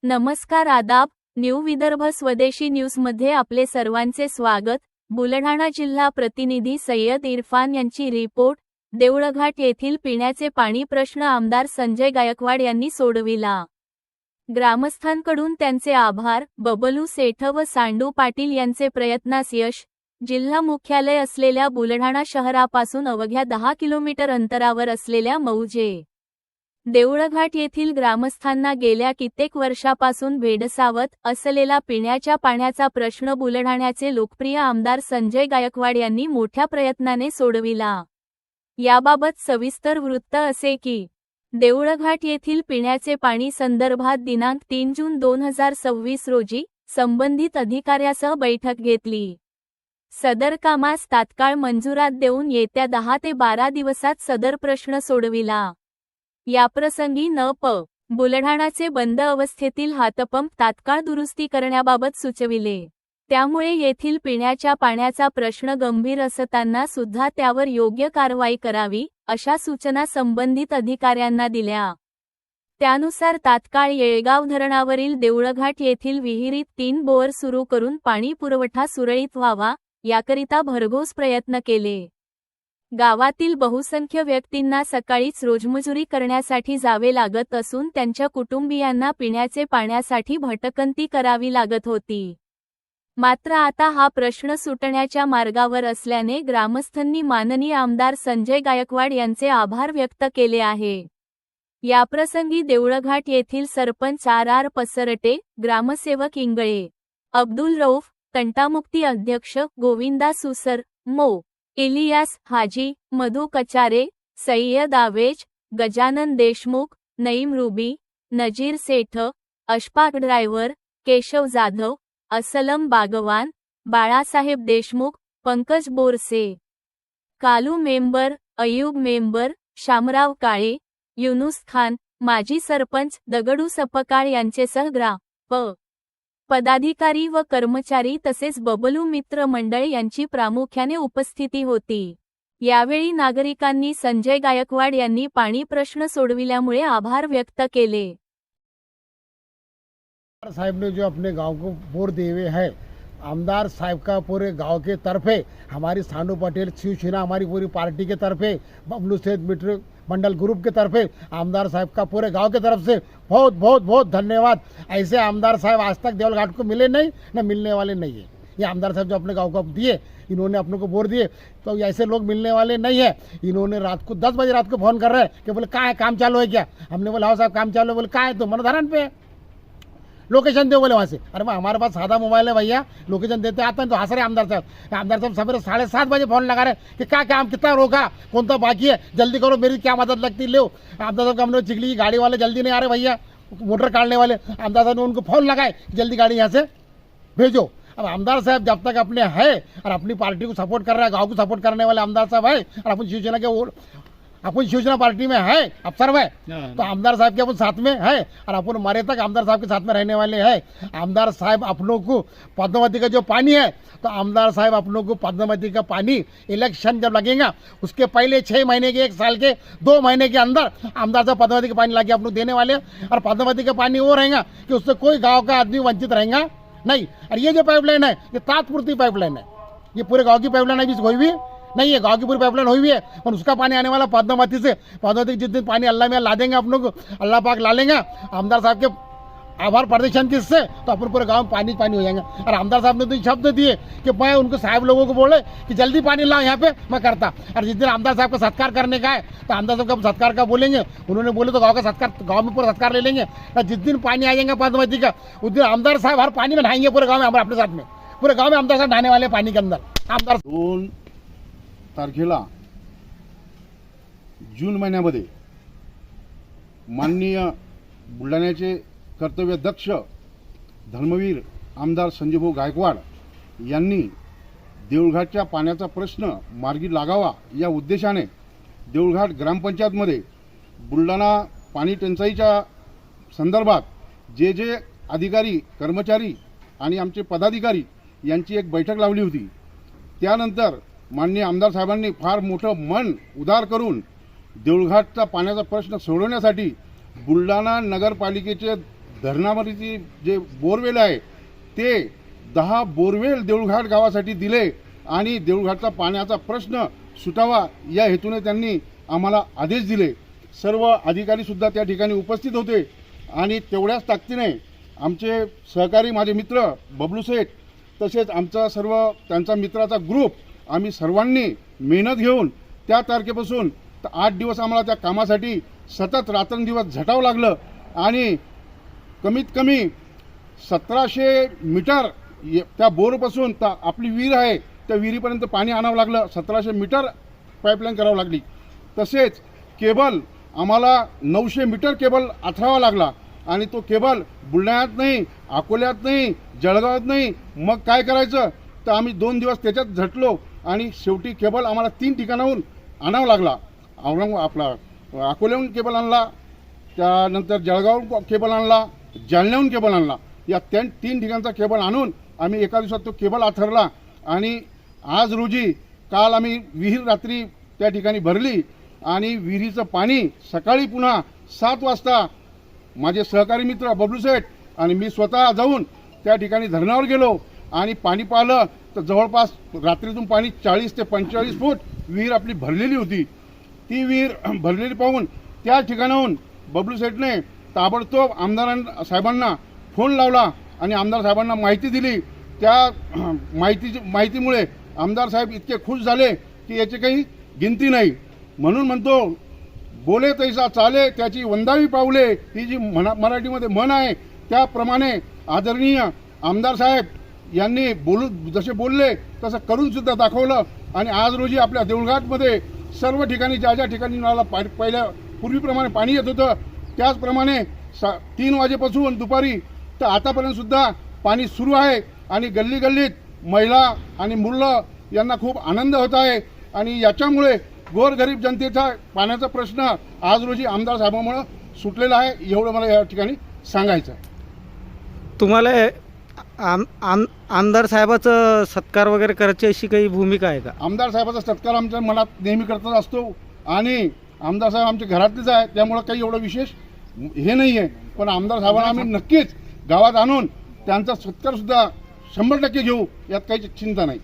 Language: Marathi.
नमस्कार आदाब, न्यू विदर्भ स्वदेशी न्यूजमध्ये आपले सर्वांचे स्वागत। बुलढाणा जिल्हा प्रतिनिधी सय्यद इरफान यांची रिपोर्ट। देऊळघाट येथील पिण्याचे पाणी प्रश्न आमदार संजय गायकवाड यांनी सोडविला। ग्रामस्थांकडून त्यांचे आभार। बबलू सेठ व सांडू पाटील यांचे प्रयत्नास यश। जिल्हा मुख्यालय असलेल्या बुलढाणा शहरापासून अवघ्या 10 किलोमीटर अंतरावर असलेल्या मौजे देऊळघाट येथील ग्रामस्थांना गेल्या कित्येक वर्षापासून भेडसावत असलेला पिण्याच्या पाण्याचा प्रश्न बुलढाण्याचे लोकप्रिय आमदार संजय गायकवाड यांनी मोठ्या प्रयत्नाने सोडविला। याबाबत सविस्तर वृत्त असे की देऊळघाट येथील पिण्याचे पाणी संदर्भात दिनांक 3 जून 2026 रोजी संबंधित अधिकाऱ्यासह बैठक घेतली। सदर कामास तात्काळ मंजुरात देऊन येत्या 10 ते 12 दिवसात सदर प्रश्न सोडविला। याप्रसंगी न.प. बुलढाणाचे बंद अवस्थेतील हातपंप तात्काळ दुरुस्ती करण्याबाबत सुचविले। त्यामुळे येथील पिण्याच्या पाण्याचा प्रश्न गंभीर असताना सुद्धा त्यावर योग्य कारवाई करावी अशा सूचना संबंधित अधिकाऱ्यांना दिल्या। त्यानुसार तात्काळ येळगाव धरणावरील देऊळघाट येथील विहिरीत 3 बोअर सुरू करून पाणी पुरवठा सुरळीत व्हावा याकरिता भरघोस प्रयत्न केले। गावातील बहुसंख्य व्यक्तींना सकाळीच रोजमजुरी करण्यासाठी जावे लागत असून त्यांच्या कुटुंबियांना पिण्याचे पाण्यासाठी भटकंती करावी लागत होती। मात्र आता हा प्रश्न सुटण्याच्या मार्गावर असल्याने ग्रामस्थांनी माननीय आमदार संजय गायकवाड यांचे आभार व्यक्त केले आहे। याप्रसंगी देऊळघाट येथील सरपंच आर पसरटे, ग्रामसेवक इंगळे, अब्दुल रऊफ, तंटामुक्ती अध्यक्ष गोविंदा सुसर, मो. इलियास हाजी, मधु कचारे, सय्यद आवेज, गजानन देशमुख, नईम रुबी, नजीर सेठ, अशफाक ड्रायव्हर, केशव जाधव, असलम बागवान, बाळासाहेब देशमुख, पंकज बोरसे, कालू मेंबर, अयूब मेंबर, शामराव काळे, युनुस खान, माजी सरपंच दगडू सपकाळ यांचेसह ग्रा.प. पदाधिकारी व कर्मचारी तसेच बबलू मित्र मंडळ यांची प्रामुख्याने उपस्थिती होती। यावेळी नागरिकांनी संजय गायकवाड यांनी पाणी प्रश्न सोडविल्यामुळे आभार व्यक्त केले। साहब ने जो अपने गांव को बोर दिए हुए है, आमदार साहब का पूरे गांव के तरफे, हमारी सांडू पटेल शिवसेना हमारी पूरी पार्टी के तरफे, बबलू सेठ मित्र मंडल ग्रुप के तरफे आमदार साहब का पूरे गांव के तरफ से बहुत बहुत बहुत धन्यवाद। ऐसे आमदार साहब आज तक देऊळघाट को मिले नहीं, न मिलने वाले नहीं है। ये आमदार साहब जो अपने गांव को दिए, इन्होंने अपने को बोर दिए, तो ऐसे लोग मिलने वाले नहीं है। इन्होंने रात को 10 बजे रात को फ़ोन कर रहे हैं कि बोले कहाँ है, काम चालू है क्या? हमने बोला हाँ साहब काम चालू है। बोले कहाँ है? तो मनोधारण पे है, लोकेशन दो बोले वहाँ से। अरे हमारे पास सादा मोबाइल है भैया, लोकेशन देते आते हैं तो हंस रहे आमदार साहब। आमदार साहब सवेरे 7:30 बजे फोन लगा रहे कि क्या काम कितना रोका, कौन सा बाकी है, जल्दी करो, मेरी क्या मदद लगती लो। आमदार साहब हमने चिखली की गाड़ी वाले जल्दी नहीं आ रहे भैया, मोटर काटने वाले। आमदार साहब ने उनको फोन लगाए जल्दी गाड़ी यहाँ से भेजो। अब आमदार साहब जब तक अपने है और अपनी पार्टी को सपोर्ट कर रहा है, गाँव को सपोर्ट करने वाले आमदार साहब है, और अपन शिवसेना के अपन शिवसेना पार्टी में है, अफसर है, तो आमदार साहब के अपन साथ में है और अपन मरे तक आमदार साहब के साथ में रहने वाले हैं। आमदार साहब अपनों को पद्मावती का जो पानी है, तो आमदार साहब अपनों को पद्मावती का पानी इलेक्शन जब लगेगा उसके पहले 6 महीने के, 1 साल के, 2 महीने के अंदर आमदार साहब पद्मावती का पानी लाके अपनों देने वाले हैं। और पद्मावती का पानी वो रहेगा कि उससे कोई गाँव का आदमी वंचित रहेगा नहीं। और ये जो पाइपलाइन है ये तात्पुरती पाइपलाइन है, ये पूरे गाँव की पाइपलाइन अभी कोई भी नहीं है, गांव की पूरी पाइपलाइन हुई भी है, और उसका पानी आने वाला पद्मावती से। पद्मावती जिस दिन पानी अल्लाह में ला देंगे अपनों को, अल्लाह पाक ला लेंगे आमदार साहब के आभार प्रदर्शन किससे, तो अपन पूरे गांव में पानी पानी हो जाएंगे। और आमदार साहब ने तो शब्द दिए कि मैं उनको साहब लोगों को बोले कि जल्दी पानी लाओ यहाँ पे, मैं करता। और जिस दिन आमदार साहब का सत्कार करने का है तो आमदार साहब का सत्कार का बोलेंगे, उन्होंने बोले तो गाँव का सत्कार, गाँव में पूरा सत्कार ले लेंगे। और जिस दिन पानी आ जाएगा पद्मावती का, उस दिन आमदार साहब हर पानी में नहाएंगे पूरे गाँव में, हमारे अपने साथ में पूरे गाँव में आमदार साहब नहाने वाले पानी के अंदर। आमदार 2 तारखेला जून महिन्यामध्ये माननीय बुलढाण्याचे कर्तव्यदक्ष धर्मवीर आमदार संजयभाऊ गायकवाड यांनी देऊळघाटच्या पाण्याचा प्रश्न मार्गी लागावा या उद्देशाने देऊळघाट ग्रामपंचायतमध्ये बुलढाणा पाणी टंचाईच्या संदर्भात जे जे अधिकारी, कर्मचारी आणि आमचे पदाधिकारी यांची एक बैठक लावली होती। त्यानंतर माननीय आमदार साहेबांनी फार मोठं मन उदार करून देऊळघाटचा पाण्याचा प्रश्न सोडवण्यासाठी बुलढाणा नगरपालिकेचे धरणावरची जे बोरवेल आहे ते 10 बोरवेल देऊळघाट गावासाठी दिले आणि देऊळघाटचा पाण्याचा प्रश्न सुटावा या हेतूने त्यांनी आम्हाला आदेश दिले. सर्व अधिकारीसुद्धा त्या ठिकाणी उपस्थित होते आणि तेवढ्याच ताकदीने आमचे सहकारी माझे मित्र बबलू शेठ तसेच आमचा सर्व त्यांचा मित्राचा ग्रुप आम्ही सर्वांनी मेहनत घेऊन त्या तारखेपासून 8 दिवस आम्हाला त्या कामासाठी सतत रात्रंदिवस झटावं लागलं आणि कमीत कमी 1700 मीटर त्या बोरपासून तर आपली विहीर आहे त्या विहिरीपर्यंत पाणी आणावं लागलं. 1700 मीटर पाईपलाईन करावं लागली. तसेच केबल आम्हाला 900 मीटर केबल आथरावा लागला आणि तो केबल बुलढाण्यात नाही, अकोल्यात नाही, जळगावात नाही. मग काय करायचं तर आम्ही 2 दिवस त्याच्यात झटलो आणि शेवटी केबल आम्हाला 3 ठिकाणाहून आणावा लागला. आपला अकोल्याहून केबल आणला, त्यानंतर जळगावहून केबल आणला, जालन्याहून केबल आणला. या 3 ठिकाणचा केबल आणून आम्ही एका दिवसात तो केबल आथरला आणि आज रोजी काल आम्ही विहीर रात्री त्या ठिकाणी भरली आणि विहिरीचं पाणी सकाळी पुन्हा 7 वाजता माझे सहकारी मित्र बबलू शेठ आणि मी स्वतः जाऊन त्या ठिकाणी धरणावर गेलो आणि पाणी पाहिलं तर जवळपास रात्रीतून पाणी 40 ते 45 फूट विहीर आपली भरलेली होती. ती विहीर भरलेली पाहून त्या ठिकाणाहून बबलू शेठने ताबडतोब आमदार साहेबांना फोन लावला आणि आमदार साहेबांना माहिती दिली. त्या माहितीमुळे आमदार साहेब इतके खुश झाले की याची काही गिनती नाही. म्हणून म्हणतो बोले तैसा चाले त्याची वंदावी पावले ही जी मराठीमध्ये म्हण आहे त्याप्रमाणे आदरणीय आमदार साहेब यांनी जसे बोलले तसं करून सुद्धा दाखवलं आणि आज रोजी आपल्या देऊळघाटमध्ये सर्व ठिकाणी ज्या ठिकाणी नळाला पहिल्या पूर्वीप्रमाणे पाणी येत होतं त्याचप्रमाणे 3 वाजेपासून दुपारी तर आतापर्यंत सुद्धा पाणी सुरू आहे आणि गल्ली गल्लीत महिला आणि मुलं यांना खूप आनंद होत आहे आणि याच्यामुळे गोरगरीब जनतेचा पाण्याचा प्रश्न आज रोजी आमदार साहेबांमुळे सुटलेला आहे. एवढं मला या ठिकाणी सांगायचं आहे. तुम्हाला आमदार साहेबाचं सत्कार वगैरे करायची अशी काही भूमिका आहे का? आमदार साहेबाचा सत्कार आमच्या मनात नेहमी करतच असतो आणि आमदार साहेब आमच्या घरातलेच आहे त्यामुळं काही एवढं विशेष हे नाही आहे. पण आमदार साहेबांना आम्ही नक्कीच गावात आणून त्यांचा सत्कार सुद्धा 100% घेऊ यात काही चिंता नाही.